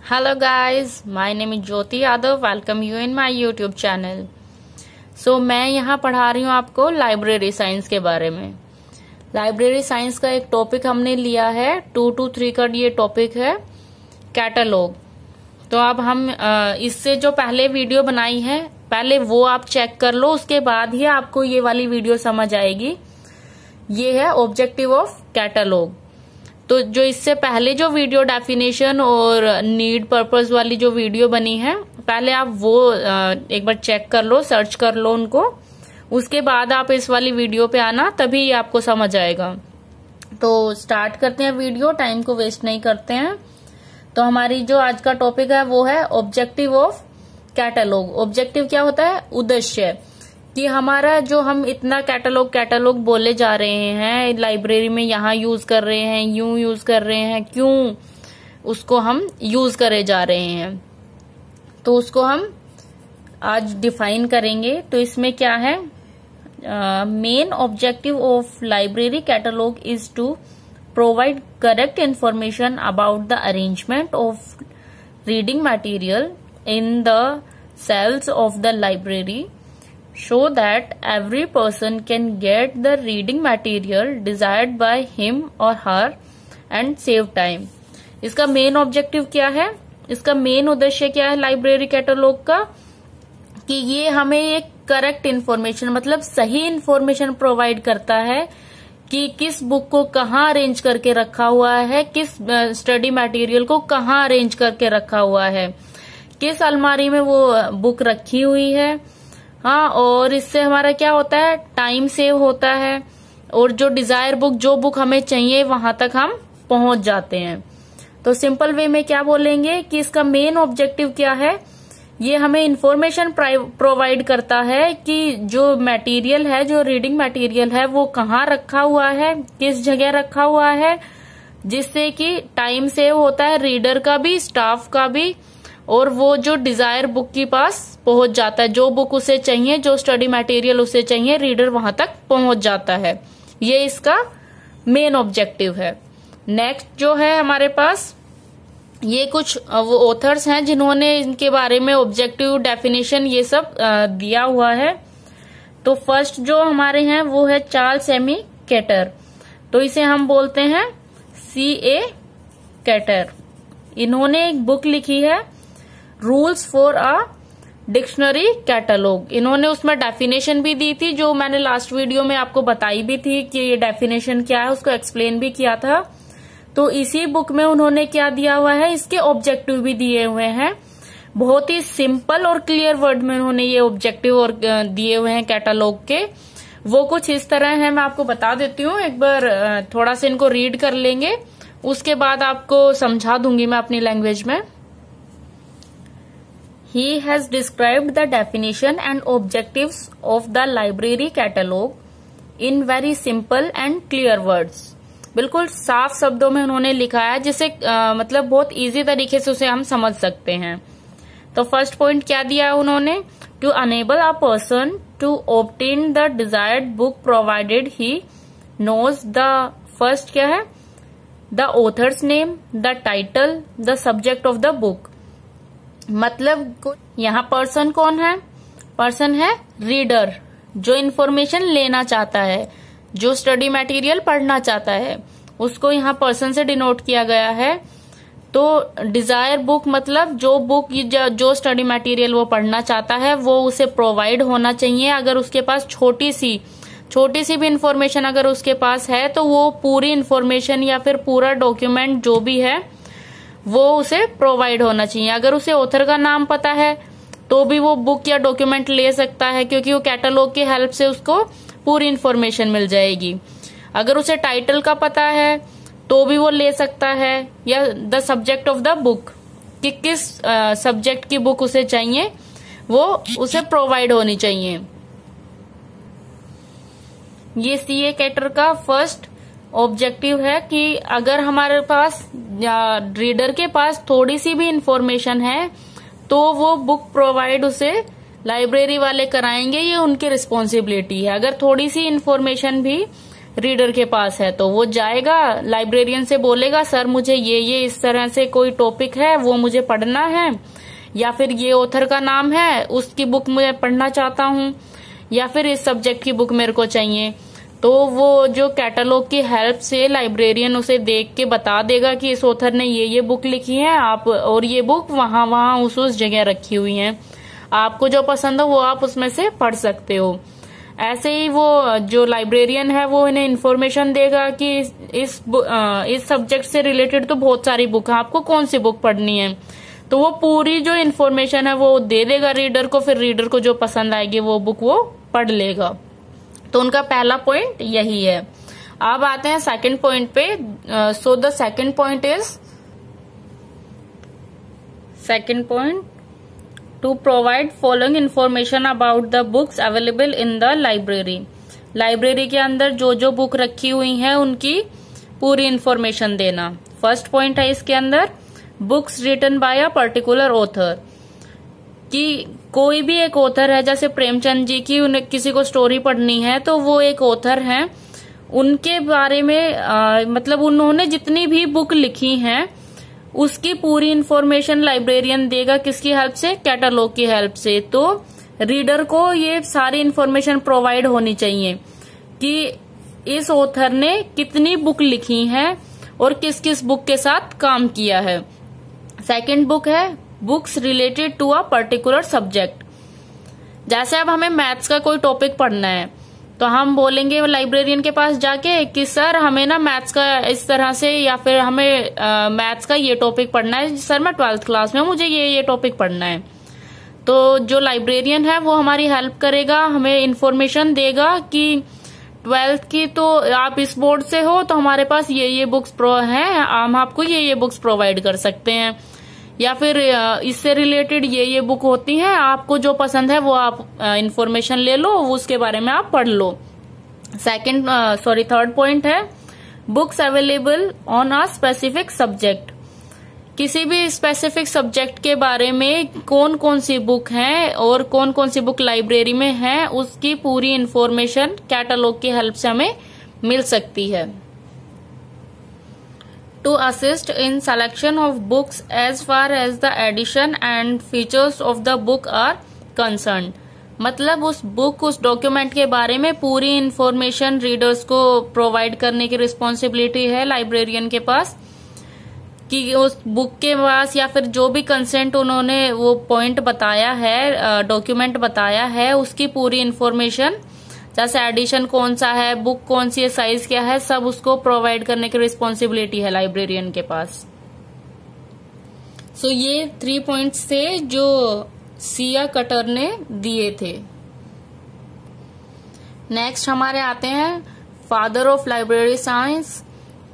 Hello guys, my name is Jyoti Yadav. Welcome you in my YouTube channel. मैं यहाँ पढ़ा रही हूँ आपको लाइब्रेरी साइंस के बारे में. लाइब्रेरी साइंस का एक टॉपिक हमने लिया है 2-3 का. ये टॉपिक है कैटलॉग. तो अब हम इससे जो पहले वीडियो बनाई है पहले वो आप चेक कर लो, उसके बाद ही आपको ये वाली वीडियो समझ आएगी. ये है ऑब्जेक्टिव ऑफ कैटलॉग. तो जो इससे पहले जो वीडियो डेफिनेशन और नीड पर्पस वाली जो वीडियो बनी है पहले आप वो एक बार चेक कर लो, सर्च कर लो उनको. उसके बाद आप इस वाली वीडियो पे आना, तभी आपको समझ आएगा. तो स्टार्ट करते हैं वीडियो, टाइम को वेस्ट नहीं करते हैं. तो हमारी जो आज का टॉपिक है वो है ऑब्जेक्टिव ऑफ कैटलॉग. ऑब्जेक्टिव क्या होता है? उद्देश्य. कि हमारा जो हम इतना कैटलॉग बोले जा रहे हैं लाइब्रेरी में, यहाँ यूज कर रहे हैं, यूं यूज कर रहे हैं, क्यों उसको हम यूज करे जा रहे हैं, तो उसको हम आज डिफाइन करेंगे. तो इसमें क्या है? Main objective of library catalogue is to provide correct information about the arrangement of reading material in the cells of the library, show that every person can get the reading material desired by him or her and save time. इसका main objective क्या है? इसका main उद्देश्य क्या है library catalogue का? कि ये हमें एक करेक्ट इन्फॉर्मेशन मतलब सही इन्फॉर्मेशन प्रोवाइड करता है कि किस बुक को कहाँ अरेंज करके रखा हुआ है, किस स्टडी मटेरियल को कहाँ अरेंज करके रखा हुआ है, किस अलमारी में वो बुक रखी हुई है. हाँ, और इससे हमारा क्या होता है? टाइम सेव होता है, और जो डिजायर बुक, जो बुक हमें चाहिए वहां तक हम पहुंच जाते हैं. तो सिंपल वे में क्या बोलेंगे कि इसका मेन ऑब्जेक्टिव क्या है? ये हमें इंफॉर्मेशन प्रोवाइड करता है कि जो मटेरियल है, जो रीडिंग मटेरियल है, वो कहाँ रखा हुआ है, किस जगह रखा हुआ है, जिससे कि टाइम सेव होता है रीडर का भी, स्टाफ का भी, और वो जो डिजायर बुक के पास पहुंच जाता है. जो बुक उसे चाहिए, जो स्टडी मटेरियल उसे चाहिए, रीडर वहां तक पहुंच जाता है. ये इसका मेन ऑब्जेक्टिव है. नेक्स्ट जो है हमारे पास, ये कुछ वो ऑथर्स हैं जिन्होंने इनके बारे में ऑब्जेक्टिव डेफिनेशन ये सब दिया हुआ है. तो फर्स्ट जो हमारे हैं वो है चार्ल्स एमी कैटर. तो इसे हम बोलते हैं C.A. कैटर. इन्होंने एक बुक लिखी है rules for a dictionary catalogue. इन्होंने उसमें डेफिनेशन भी दी थी, जो मैंने लास्ट वीडियो में आपको बताई भी थी कि ये डेफिनेशन क्या है, उसको एक्सप्लेन भी किया था. तो इसी बुक में उन्होंने क्या दिया हुआ है, इसके ऑब्जेक्टिव भी दिए हुए हैं. बहुत ही सिंपल और क्लियर वर्ड में उन्होंने ये ऑब्जेक्टिव और दिए हुए हैं कैटलॉग के. वो कुछ इस तरह है, मैं आपको बता देती हूँ. एक बार थोड़ा सा इनको रीड कर लेंगे, उसके बाद आपको समझा दूंगी मैं अपनी लैंग्वेज में. He has described the definition and objectives of the library catalog in very simple and clear words. बिल्कुल साफ शब्दों में उन्होंने लिखा है, जिसे मतलब बहुत इजी तरीके से उसे हम समझ सकते हैं. तो फर्स्ट पॉइंट क्या दिया है उन्होंने? To enable a person to obtain the desired book provided he knows the first क्या है? The author's name, the title, the subject of the book. मतलब यहाँ पर्सन कौन है? पर्सन है रीडर, जो इन्फॉर्मेशन लेना चाहता है, जो स्टडी मटेरियल पढ़ना चाहता है, उसको यहाँ पर्सन से डिनोट किया गया है. तो डिजायर बुक मतलब जो बुक, जो स्टडी मटेरियल वो पढ़ना चाहता है वो उसे प्रोवाइड होना चाहिए. अगर उसके पास छोटी सी भी इन्फॉर्मेशन अगर उसके पास है तो वो पूरी इन्फॉर्मेशन या फिर पूरा डॉक्यूमेंट जो भी है वो उसे प्रोवाइड होना चाहिए. अगर उसे ऑथर का नाम पता है तो भी वो बुक या डॉक्यूमेंट ले सकता है, क्योंकि वो कैटलॉग की हेल्प से उसको पूरी इन्फॉर्मेशन मिल जाएगी. अगर उसे टाइटल का पता है तो भी वो ले सकता है, या the subject of the book, कि किस सब्जेक्ट की बुक उसे चाहिए वो उसे प्रोवाइड होनी चाहिए. ये C.A. कैटर का फर्स्ट ऑब्जेक्टिव है कि अगर हमारे पास या रीडर के पास थोड़ी सी भी इंफॉर्मेशन है तो वो बुक प्रोवाइड उसे लाइब्रेरी वाले कराएंगे, ये उनकी रिस्पॉन्सिबिलिटी है. अगर थोड़ी सी इंफॉर्मेशन भी रीडर के पास है, तो वो जाएगा लाइब्रेरियन से बोलेगा सर मुझे ये इस तरह से कोई टॉपिक है वो मुझे पढ़ना है, या फिर ये ऑथर का नाम है उसकी बुक मैं पढ़ना चाहता हूँ, या फिर इस सब्जेक्ट की बुक मेरे को चाहिए। तो वो जो कैटलॉग की हेल्प से लाइब्रेरियन उसे देख के बता देगा कि इस ऑथर ने ये बुक लिखी है आप, और ये बुक वहां उस जगह रखी हुई है, आपको जो पसंद हो वो आप उसमें से पढ़ सकते हो। ऐसे ही वो जो लाइब्रेरियन है वो इन्हें इन्फॉर्मेशन देगा कि इस सब्जेक्ट से रिलेटेड तो बहुत सारी बुक है, आपको कौन सी बुक पढ़नी है, तो वो पूरी जो इन्फॉर्मेशन है वो दे देगा रीडर को, फिर रीडर को जो पसंद आएगी वो बुक वो पढ़ लेगा। तो उनका पहला पॉइंट यही है। अब आते हैं सेकंड पॉइंट पे। So the second point two provide following information about the books available in the library. Library के अंदर जो जो बुक रखी हुई है उनकी पूरी इन्फॉर्मेशन देना। फर्स्ट पॉइंट है इसके अंदर books written by a particular author, कि कोई भी एक ऑथर है, जैसे प्रेमचंद जी की उन्हें किसी को स्टोरी पढ़नी है तो वो एक ऑथर हैं, उनके बारे में मतलब उन्होंने जितनी भी बुक लिखी हैं उसकी पूरी इन्फॉर्मेशन लाइब्रेरियन देगा, किसकी हेल्प से, कैटलॉग की हेल्प से। तो रीडर को ये सारी इन्फॉर्मेशन प्रोवाइड होनी चाहिए कि इस ऑथर ने कितनी बुक लिखी है और किस किस बुक के साथ काम किया है। सेकंड बुक है books related to a particular subject. जैसे अब हमें मैथ्स का कोई टॉपिक पढ़ना है तो हम बोलेंगे लाइब्रेरियन के पास जाके कि सर हमें ना मैथ्स का इस तरह से, या फिर हमें मैथ्स का ये टॉपिक पढ़ना है सर, मैं 12th क्लास में, मुझे ये टॉपिक पढ़ना है। तो जो लाइब्रेरियन है वो हमारी हेल्प करेगा, हमें इन्फॉर्मेशन देगा कि 12th की तो आप इस बोर्ड से हो तो हमारे पास ये बुक्स हैं, हम आपको ये बुक्स प्रोवाइड कर सकते हैं, या फिर इससे रिलेटेड ये बुक होती है, आपको जो पसंद है वो आप इन्फॉर्मेशन ले लो, उसके बारे में आप पढ़ लो। थर्ड पॉइंट है books available on a specific subject. किसी भी स्पेसिफिक सब्जेक्ट के बारे में कौन कौन सी बुक है और कौन कौन सी बुक लाइब्रेरी में है उसकी पूरी इन्फॉर्मेशन कैटलॉग की हेल्प से हमें मिल सकती है। To assist in selection of books as far as the edition and features of the book are concerned, मतलब उस डॉक्यूमेंट के बारे में पूरी इन्फॉर्मेशन रीडर्स को प्रोवाइड करने की रिस्पॉन्सिबिलिटी है लाइब्रेरियन के पास, कि उस बुक के पास या फिर जो भी कंसेंट उन्होंने वो पॉइंट बताया है, डॉक्यूमेंट बताया है, उसकी पूरी इन्फॉर्मेशन, जैसे एडिशन कौन सा है, बुक कौन सी है, साइज क्या है, सब उसको प्रोवाइड करने की रिस्पॉन्सिबिलिटी है लाइब्रेरियन के पास। सो ये 3 पॉइंट्स थे जो सिया कटर ने दिए थे। नेक्स्ट हमारे आते हैं फादर ऑफ लाइब्रेरी साइंस।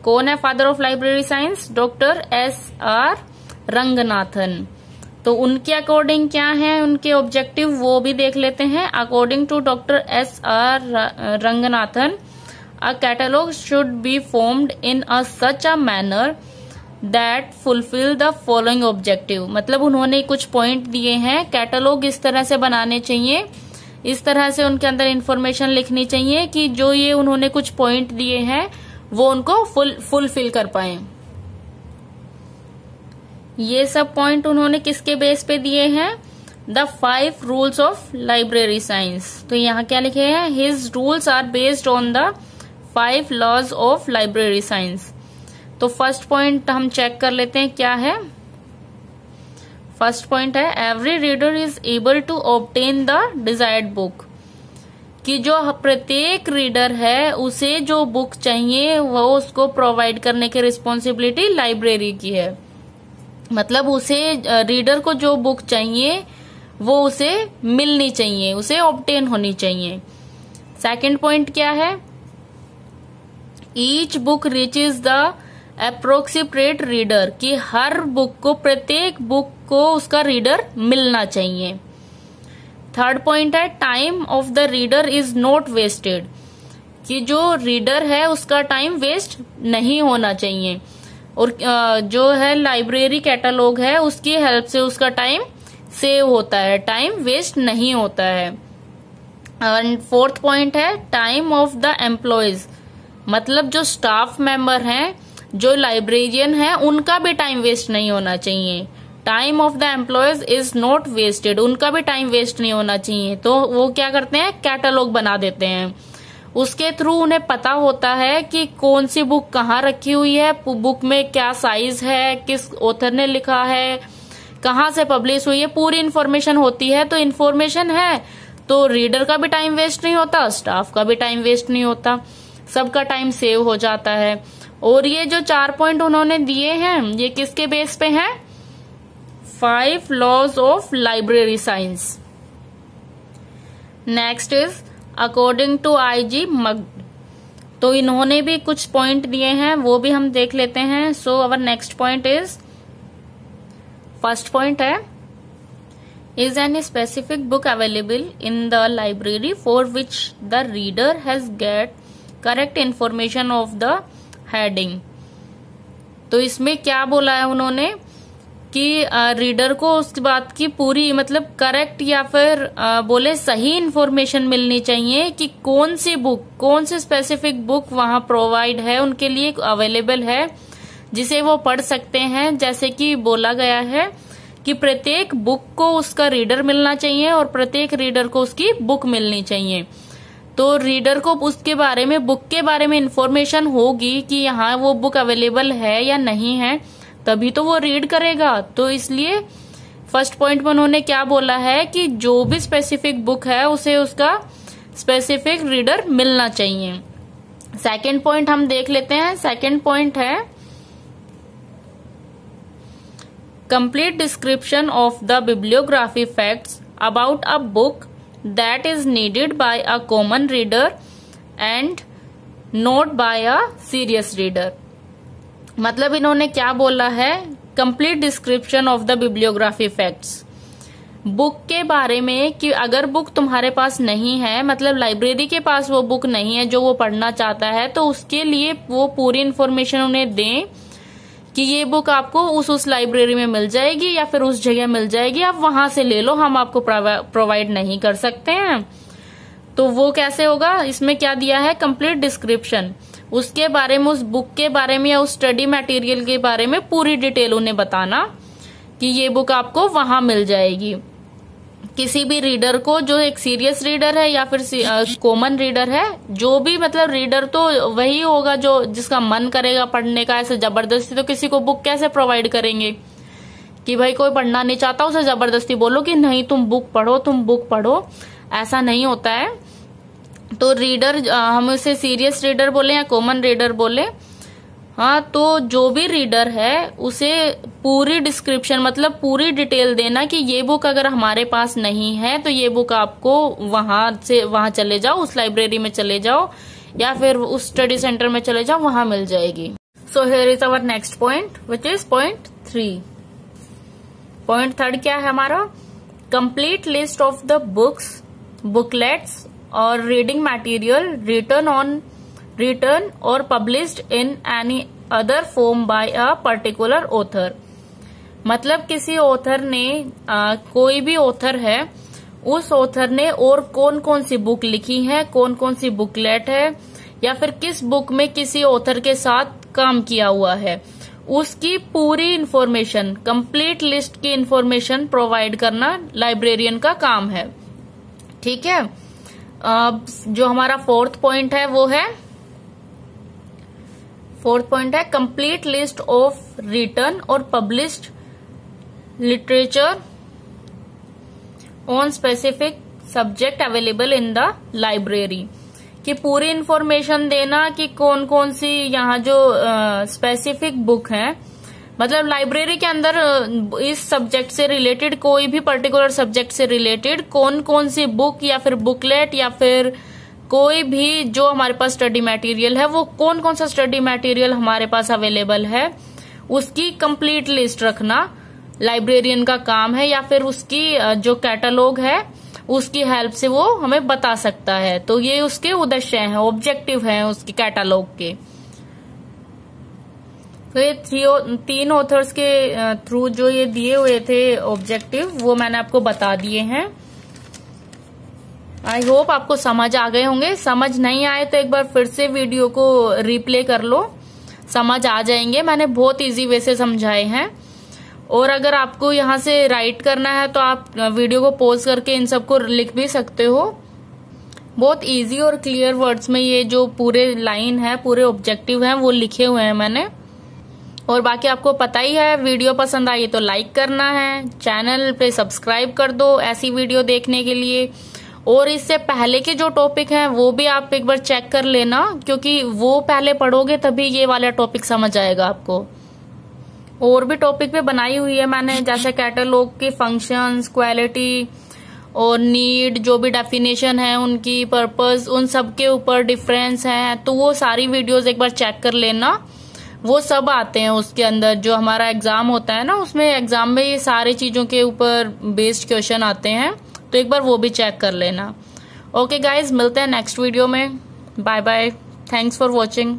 कौन है father of library science? Doctor SR Ranganathan. तो उनके अकॉर्डिंग क्या है उनके ऑब्जेक्टिव वो भी देख लेते हैं। According to doctor SR Ranganathan, a catalogue should be formed in a such a manner that fulfil the following objective. मतलब उन्होंने कुछ पॉइंट दिए हैं, कैटलॉग इस तरह से बनाने चाहिए, इस तरह से उनके अंदर इंफॉर्मेशन लिखनी चाहिए कि जो ये उन्होंने कुछ पॉइंट दिए हैं वो उनको फुलफिल कर पाए। ये सब पॉइंट उन्होंने किसके बेस पे दिए हैं? The 5 rules of library science. तो यहाँ क्या लिखे हैं? His rules are based on the 5 laws of library science. तो फर्स्ट पॉइंट हम चेक कर लेते हैं क्या है। फर्स्ट पॉइंट है every reader is able to obtain the desired book, कि जो प्रत्येक रीडर है उसे जो बुक चाहिए वो उसको प्रोवाइड करने की रिस्पॉन्सिबिलिटी लाइब्रेरी की है। मतलब उसे रीडर को जो बुक चाहिए वो उसे मिलनी चाहिए, उसे ऑब्टेन होनी चाहिए। सेकंड पॉइंट क्या है? Each book reaches the approximate reader, कि हर बुक को, प्रत्येक बुक को उसका रीडर मिलना चाहिए। थर्ड पॉइंट है time of the reader is not wasted, कि जो रीडर है उसका टाइम वेस्ट नहीं होना चाहिए, और जो है लाइब्रेरी कैटलॉग है उसकी हेल्प से उसका टाइम सेव होता है, टाइम वेस्ट नहीं होता है। एंड फोर्थ पॉइंट है टाइम ऑफ द एम्प्लॉयज, मतलब जो स्टाफ मेंबर हैं, जो लाइब्रेरियन हैं, उनका भी टाइम वेस्ट नहीं होना चाहिए। Time of the employees is not wasted, उनका भी टाइम वेस्ट नहीं होना चाहिए। तो वो क्या करते हैं, कैटलॉग बना देते हैं। उसके थ्रू उन्हें पता होता है कि कौन सी बुक कहाँ रखी हुई है, बुक में क्या साइज है, किस ऑथर ने लिखा है, कहाँ से पब्लिश हुई है, पूरी इन्फॉर्मेशन होती है। तो इन्फॉर्मेशन है तो रीडर का भी टाइम वेस्ट नहीं होता, स्टाफ का भी टाइम वेस्ट नहीं होता, सबका टाइम सेव हो जाता है। और ये जो 4 पॉइंट उन्होंने दिए हैं, ये किसके बेस पे हैं? 5 laws of library science. Next is according to IG मग्ड। तो इन्होंने भी कुछ पॉइंट दिए हैं, वो भी हम देख लेते हैं। So our next point is, first point है, is any specific book available in the library for which the reader has get correct information of the heading. तो इसमें क्या बोला है उन्होंने कि रीडर को उस बात की पूरी मतलब करेक्ट या फिर बोले सही इंफॉर्मेशन मिलनी चाहिए कि कौन सी बुक, कौन सी स्पेसिफिक बुक वहां प्रोवाइड है, उनके लिए अवेलेबल है, जिसे वो पढ़ सकते हैं। जैसे कि बोला गया है कि प्रत्येक बुक को उसका रीडर मिलना चाहिए और प्रत्येक रीडर को उसकी बुक मिलनी चाहिए। तो रीडर को उसके बारे में, बुक के बारे में इंफॉर्मेशन होगी कि यहाँ वो बुक अवेलेबल है या नहीं है, तभी तो वो रीड करेगा। तो इसलिए फर्स्ट पॉइंट में उन्होंने क्या बोला है कि जो भी स्पेसिफिक बुक है उसे उसका स्पेसिफिक रीडर मिलना चाहिए। सेकंड पॉइंट हम देख लेते हैं। सेकंड पॉइंट है complete description of the bibliography facts about a book that is needed by a common reader and not by a serious reader. मतलब इन्होंने क्या बोला है, complete description of the bibliography facts, book के बारे में कि अगर बुक तुम्हारे पास नहीं है, मतलब लाइब्रेरी के पास वो बुक नहीं है जो वो पढ़ना चाहता है, तो उसके लिए वो पूरी इन्फॉर्मेशन उन्हें दें कि ये बुक आपको उस लाइब्रेरी में मिल जाएगी या फिर उस जगह मिल जाएगी, आप वहां से ले लो, हम आपको प्रोवाइड नहीं कर सकते हैं। तो वो कैसे होगा, इसमें क्या दिया है, कंप्लीट डिस्क्रिप्शन, उसके बारे में, उस बुक के बारे में या उस स्टडी मटेरियल के बारे में पूरी डिटेल उन्हें बताना कि ये बुक आपको वहां मिल जाएगी। किसी भी रीडर को, जो एक सीरियस रीडर है या फिर कॉमन रीडर है, जो भी मतलब रीडर तो वही होगा जो जिसका मन करेगा पढ़ने का। ऐसे जबरदस्ती तो किसी को बुक कैसे प्रोवाइड करेंगे कि भाई कोई पढ़ना नहीं चाहता उसे जबरदस्ती बोलो कि नहीं तुम बुक पढ़ो, तुम बुक पढ़ो, ऐसा नहीं होता है। तो रीडर, हम उसे सीरियस रीडर बोले या कॉमन रीडर बोले, हाँ, तो जो भी रीडर है उसे पूरी डिस्क्रिप्शन मतलब पूरी डिटेल देना कि ये बुक अगर हमारे पास नहीं है तो ये बुक आपको वहां चले जाओ, उस लाइब्रेरी में चले जाओ या फिर उस स्टडी सेंटर में चले जाओ, वहां मिल जाएगी। So here is our next point which is point 3। Point 3 क्या है हमारा, complete list of the books, booklets और reading material written or published in any other form by a particular author। मतलब किसी ऑथर ने, कोई भी ऑथर है, उस ऑथर ने और कौन कौन सी बुक लिखी है, कौन कौन सी बुकलेट है, या फिर किस बुक में किसी ऑथर के साथ काम किया हुआ है, उसकी पूरी इंफॉर्मेशन, कंप्लीट लिस्ट की इंफॉर्मेशन प्रोवाइड करना लाइब्रेरियन का काम है। ठीक है। जो हमारा फोर्थ पॉइंट है वो है, कंप्लीट लिस्ट ऑफ रिटन और published literature on specific subject available in the library. कि पूरी इंफॉर्मेशन देना कि कौन कौन सी यहाँ जो स्पेसिफिक बुक हैं, मतलब लाइब्रेरी के अंदर इस सब्जेक्ट से रिलेटेड, कोई भी पर्टिकुलर सब्जेक्ट से रिलेटेड कौन कौन सी बुक या फिर बुकलेट या फिर कोई भी जो हमारे पास स्टडी मटेरियल है, वो कौन कौन सा स्टडी मटेरियल हमारे पास अवेलेबल है, उसकी कंप्लीट लिस्ट रखना लाइब्रेरियन का काम है, या फिर उसकी जो कैटलॉग है उसकी हेल्प से वो हमें बता सकता है। तो ये उसके उद्देश्य हैं, ऑब्जेक्टिव हैं उसके कैटलॉग के। तो ये 3 ऑथर्स के थ्रू जो ये दिए हुए थे ऑब्जेक्टिव, वो मैंने आपको बता दिए हैं। आई होप आपको समझ आ गए होंगे। समझ नहीं आए तो एक बार फिर से वीडियो को रिप्ले कर लो, समझ आ जाएंगे। मैंने बहुत इजी वे से समझाए हैं। और अगर आपको यहाँ से राइट करना है तो आप वीडियो को पॉज करके इन सबको लिख भी सकते हो। बहुत इजी और क्लियर वर्ड्स में ये जो पूरे लाइन है, पूरे ऑब्जेक्टिव हैं, वो लिखे हुए हैं मैंने। और बाकी आपको पता ही है, वीडियो पसंद आई तो लाइक करना है, चैनल पे सब्सक्राइब कर दो ऐसी वीडियो देखने के लिए। और इससे पहले के जो टॉपिक हैं वो भी आप एक बार चेक कर लेना, क्योंकि वो पहले पढ़ोगे तभी ये वाला टॉपिक समझ आएगा आपको। और भी टॉपिक पे बनाई हुई है मैंने, जैसे कैटलॉग के फंक्शंस, क्वालिटी और नीड, जो भी डेफिनेशन है उनकी, पर्पस, उन सब के ऊपर डिफरेंस है, तो वो सारी वीडियोस एक बार चेक कर लेना। वो सब आते हैं उसके अंदर। जो हमारा एग्जाम होता है ना, उसमें एग्जाम में ये सारी चीजों के ऊपर बेस्ड क्वेश्चन आते हैं, तो एक बार वो भी चेक कर लेना। ओके गाइज, मिलते हैं नेक्स्ट वीडियो में। Bye bye, thanks for watching.